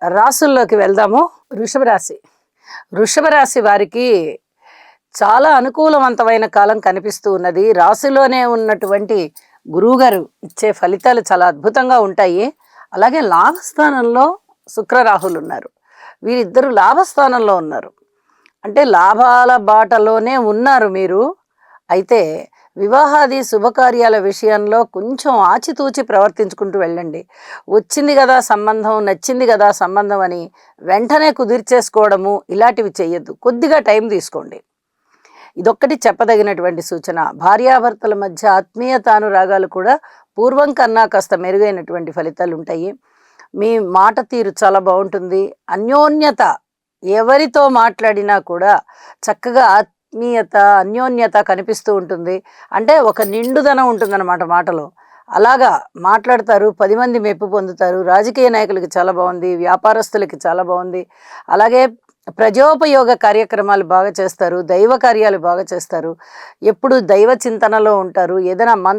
రాసుల్లోకి వెళ్దాము. వృషభ రాశి. వృషభ రాశి వారికి చాలా అనుకూలవంతమైన కాలం కనిపిస్తూ ఉన్నది. రాశిలోనే ఉన్నటువంటి గురువుగారు ఇచ్చే ఫలితాలు చాలా అద్భుతంగా ఉంటాయి. అలాగే లాభస్థానంలో శుక్ర రాహులు ఉన్నారు. వీరిద్దరూ లాభస్థానంలో ఉన్నారు. అంటే లాభాల బాటలోనే ఉన్నారు మీరు. అయితే వివాహాది శుభకార్యాల విషయంలో కొంచెం ఆచితూచి ప్రవర్తించుకుంటూ వెళ్ళండి. వచ్చింది కదా సంబంధం, నచ్చింది కదా సంబంధం అని వెంటనే కుదిర్చేసుకోవడము ఇలాంటివి చెయ్యొద్దు. కొద్దిగా టైం తీసుకోండి. ఇదొక్కటి చెప్పదగినటువంటి సూచన. భార్యాభర్తల మధ్య ఆత్మీయతానురాగాలు కూడా పూర్వం కన్నా కాస్త మెరుగైనటువంటి ఫలితాలు ఉంటాయి. మీ మాట తీరు చాలా బాగుంటుంది. అన్యోన్యత, ఎవరితో మాట్లాడినా కూడా చక్కగా ఆత్మీయత, అన్యోన్యత కనిపిస్తూ ఉంటుంది. అంటే ఒక నిండుదనం ఉంటుందన్నమాట మాటలో. అలాగా మాట్లాడతారు, 10 మంది మెప్పు పొందుతారు. రాజకీయ నాయకులకి చాలా బాగుంది, వ్యాపారస్తులకి చాలా బాగుంది. అలాగే ప్రజోపయోగ కార్యక్రమాలు బాగా చేస్తారు, దైవ కార్యాలు బాగా చేస్తారు, ఎప్పుడు దైవ చింతనలో ఉంటారు. ఏదైనా